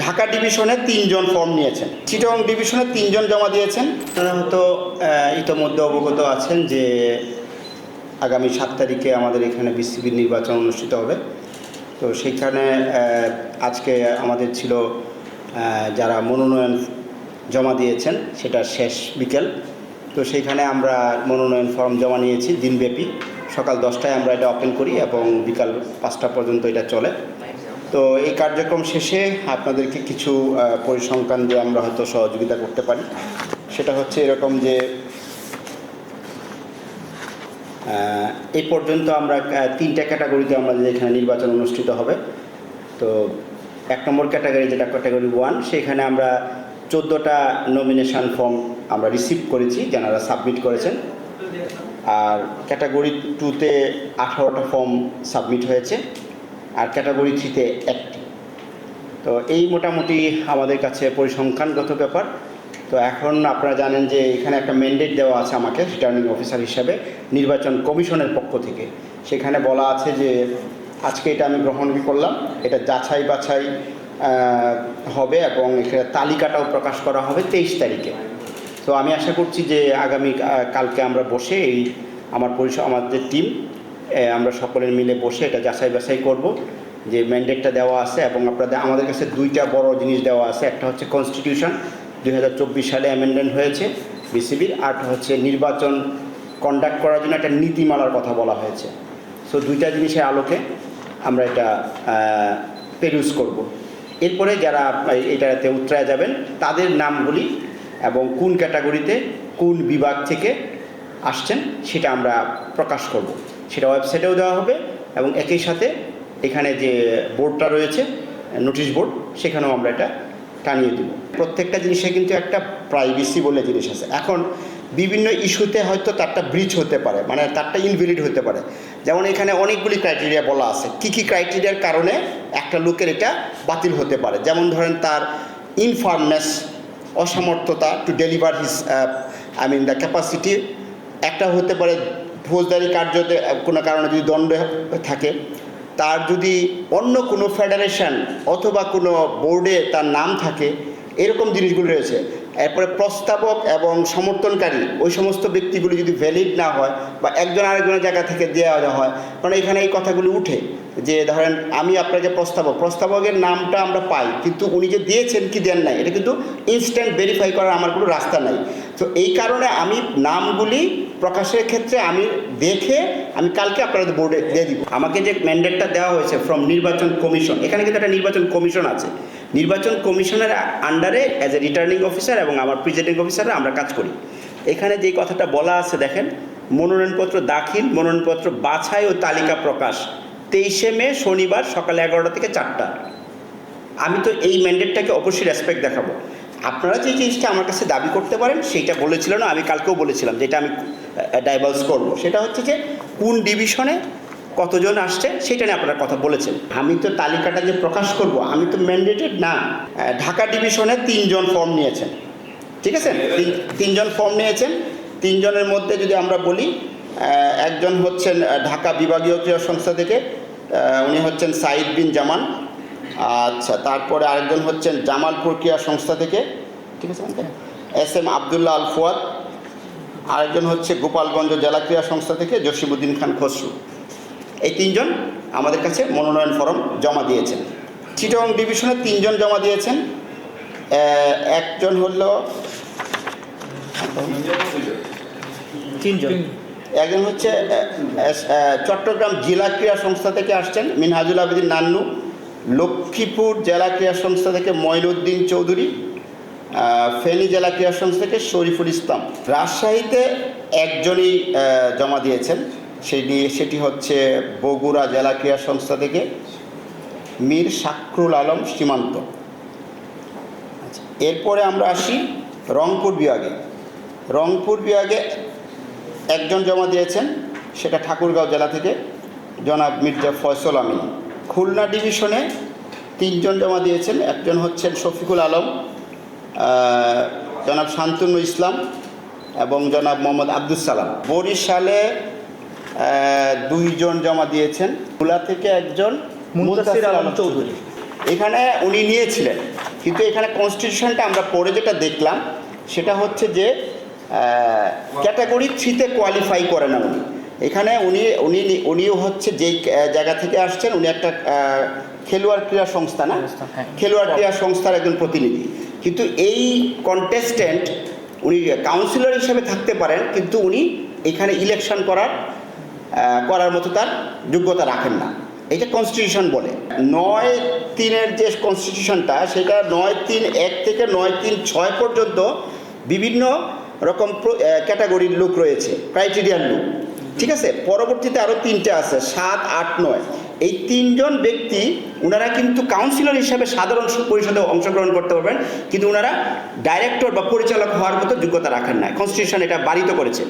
ঢাকা ডিভিশনে 3 জন ফর্ম নিয়েছেন, চিটাগং ডিভিশনে 3 জন জমা দিয়েছেন। আপনারা হয়তো ইতোমধ্যে অবগত আছেন যে আগামী 7 তারিখে আমাদের এখানে বিসিবির নির্বাচন অনুষ্ঠিত হবে। তো সেখানে আজকে আমাদের ছিল যারা মনোনয়ন জমা দিয়েছেন সেটা শেষ বিকেল। তো সেইখানে আমরা মনোনয়ন ফর্ম জমা নিয়েছি দিনব্যাপী। সকাল 10টায় আমরা এটা ওপেন করি এবং বিকাল 5টা পর্যন্ত এটা চলে। তো এই কার্যক্রম শেষে আপনাদেরকে কিছু পরিসংখ্যান দিয়ে আমরা হয়তো সহযোগিতা করতে পারি। সেটা হচ্ছে এরকম যে এই পর্যন্ত আমরা 3টা ক্যাটাগরিতে আমাদের এখানে নির্বাচন অনুষ্ঠিত হবে। তো 1 নম্বর ক্যাটাগরি যেটা ক্যাটাগরি 1, সেখানে আমরা 14টা নমিনেশন ফর্ম আমরা রিসিভ করেছি, যারা সাবমিট করেছেন। আর ক্যাটাগরি 2তে 18টা ফর্ম সাবমিট হয়েছে, আর ক্যাটাগরি 3তে 1টি। তো এই মোটামুটি আমাদের কাছে পরিসংখ্যানগত ব্যাপার। তো এখন আপনারা জানেন যে এখানে একটা ম্যান্ডেট দেওয়া আছে আমাকে রিটার্নিং অফিসার হিসাবে নির্বাচন কমিশনের পক্ষ থেকে। সেখানে বলা আছে যে আজকে এটা আমি গ্রহণ করলাম, এটা যাচাই বাছাই হবে এবং এখানে তালিকাটাও প্রকাশ করা হবে 23 তারিখে। তো আমি আশা করছি যে আগামী কালকে আমরা বসে এই আমাদের টিম আমরা সকলে মিলে বসে এটা যাচাই বাছাই করব যে ম্যান্ডেটটা দেওয়া আছে। এবং আমাদের কাছে 2টা বড় জিনিস দেওয়া আছে। একটা হচ্ছে কনস্টিটিউশন 2024 সালে অ্যামেন্ডমেন্ট হয়েছে বিসিবির, আরটা হচ্ছে নির্বাচন কন্ডাক্ট করার জন্য একটা নীতিমালার কথা বলা হয়েছে। সো 2টা জিনিসের আলোকে আমরা এটা পেরুজ করব। এরপরে যারা এটাতে উতরায় যাবেন তাদের নামগুলি এবং কোন ক্যাটাগরিতে কোন বিভাগ থেকে আসছেন সেটা আমরা প্রকাশ করব। সেটা ওয়েবসাইটেও দেওয়া হবে এবং একই সাথে এখানে যে বোর্ডটা রয়েছে নোটিশ বোর্ড, সেখানেও আমরা এটা টানিয়ে দেব। প্রত্যেকটা জিনিসে কিন্তু একটা প্রাইভেসি বলে জিনিস আছে। এখন বিভিন্ন ইস্যুতে হয়তো তারটা ব্রিচ হতে পারে, মানে তারটা ইনভ্যালিড হতে পারে। যেমন এখানে অনেকগুলি ক্রাইটেরিয়া বলা আছে, কী ক্রাইটেরিয়ার কারণে একটা লোকের এটা বাতিল হতে পারে। যেমন ধরেন তার ইনফার্মনেস, অসমর্থতা to deliver his the capacity. একটা হতে পারে ফৌজদারি কার্যতে কোনো কারণে যদি দণ্ড থাকে, তার যদি অন্য কোনো ফেডারেশন অথবা কোনো বোর্ডে তার নাম থাকে, এরকম জিনিসগুলো রয়েছে। এরপরে প্রস্তাবক এবং সমর্থনকারী ওই সমস্ত ব্যক্তিগুলি যদি ভ্যালিড না হয় বা একজন আরেকজনের জায়গা থেকে দেওয়া হয়, কারণ এখানে এই কথাগুলি উঠে যে ধরেন আমি আপনাকে প্রস্তাবকের নামটা আমরা পাই, কিন্তু উনি যে দিয়েছেন কি দেন নাই এটা কিন্তু ইনস্ট্যান্ট ভেরিফাই করার আমার কোনো রাস্তা নাই। তো এই কারণে আমি নামগুলি প্রকাশের ক্ষেত্রে আমি দেখে আমি কালকে আপনাদের বোর্ডে দিয়ে দিব। আমাকে যে ম্যান্ডেটটা দেওয়া হয়েছে ফ্রম নির্বাচন কমিশন, এখানে কিন্তু একটা নির্বাচন কমিশন আছে। নির্বাচন কমিশনের আন্ডারে অ্যাজ এ রিটার্নিং অফিসার এবং আমার প্রিজাইডিং অফিসাররা আমরা কাজ করি। এখানে যে কথাটা বলা আছে দেখেন, মনোনয়নপত্র দাখিল, মনোনয়নপত্র বাছাই ও তালিকা প্রকাশ 23শে মে শনিবার সকাল 11টা থেকে 4টা। আমি তো এই ম্যান্ডেটটাকে অবশ্যই রেসপেক্ট দেখাবো। আপনারা যে জিনিসটা আমার কাছে দাবি করতে পারেন সেইটা বলেছিল না, আমি কালকেও বলেছিলাম যেটা আমি ডাইভার্স করব, সেটা হচ্ছে যে কোন ডিভিশনে কতজন আসছে সেটা নিয়ে আপনারা কথা বলেছেন। আমি তো তালিকাটা যে প্রকাশ করব, আমি তো ম্যান্ডেটেড না। ঢাকা ডিভিশনে 3 জন ফর্ম নিয়েছেন, ঠিক আছে? 3 জন ফর্ম নিয়েছেন। 3 জনের মধ্যে যদি আমরা বলি, একজন হচ্ছেন ঢাকা বিভাগীয় ক্রীড়া সংস্থা থেকে, উনি হচ্ছেন সাইদ বিন জামান। আচ্ছা, তারপরে আরেকজন হচ্ছেন জামালপুর ক্রীড়া সংস্থা থেকে, ঠিক আছে, SM আবদুল্লাহ আল ফুয়াদ। আরেকজন হচ্ছে গোপালগঞ্জ জেলা ক্রীড়া সংস্থা থেকে জসিমউদ্দিন খান খসরু। এই 3 জন আমাদের কাছে মনোনয়ন ফর্ম জমা দিয়েছেন। চিটাগং ডিভিশনে 3 জন জমা দিয়েছেন। একজন হলো 3 জন। একজন হচ্ছে চট্টগ্রাম জেলা ক্রীড়া সংস্থা থেকে আসছেন মিনহাজুল আবেদিন নান্নু, লক্ষ্মীপুর জেলা ক্রীড়া সংস্থা থেকে মঈনুদ্দিন চৌধুরী, ফেনী জেলা ক্রীড়া সংস্থা থেকে শরীফুল ইসলাম। রাজশাহীতে একজনই জমা দিয়েছেন, সেটি হচ্ছে বগুড়া জেলা ক্রীড়া সংস্থা থেকে মীর শাকরুল আলম সীমান্ত। আচ্ছা, এরপরে আমরা আসি রংপুর বিভাগে। রংপুর বিভাগে একজন জমা দিয়েছেন, সেটা ঠাকুরগাঁও জেলা থেকে জনাব মির্জা ফয়সল আমিন। খুলনা ডিভিশনে 3 জন জমা দিয়েছেন। একজন হচ্ছেন শফিকুল আলম, জনাব শান্তনু ইসলাম এবং জনাব মোহাম্মদ আব্দুল সালাম। বরিশালে 2 জন জমা দিয়েছেন। খুলনা থেকে একজন মুনতাসির আলম চৌধুরী। এখানে উনি নিয়েছিলেন, কিন্তু এখানে কনস্টিটিউশনটা আমরা পড়ে যেটা দেখলাম সেটা হচ্ছে যে ক্যাটাগরি 3-তে কোয়ালিফাই করে না উনি। এখানে উনিও হচ্ছে যেই জায়গা থেকে আসছেন, উনি একটা খেলোয়াড় ক্রীড়া সংস্থা না, খেলোয়াড় ক্রীড়া সংস্থার একজন প্রতিনিধি, কিন্তু এই কন্টেস্টেন্ট উনি কাউন্সিলর হিসেবে থাকতে পারেন, কিন্তু উনি এখানে ইলেকশন করার মতো তার যোগ্যতা রাখেন না। এটা কনস্টিটিউশন বলে। 9(3)-এর যে কনস্টিটিউশনটা, সেটা 9(3)(1) থেকে 9(3)(6) পর্যন্ত বিভিন্ন রকম ক্যাটাগরির লোক রয়েছে, ক্রাইটেরিয়ার লোক, ঠিক আছে। পরবর্তীতে আরও 3টে আছে, 7, 8, 9। এই 3জন ব্যক্তি ওনারা কিন্তু কাউন্সিলর হিসাবে সাধারণ পরিষদে অংশগ্রহণ করতে পারবেন, কিন্তু ওনারা ডাইরেক্টর বা পরিচালক হওয়ার মতো যোগ্যতা রাখেন না। কনস্টিটিউশন এটা বারিত করেছে।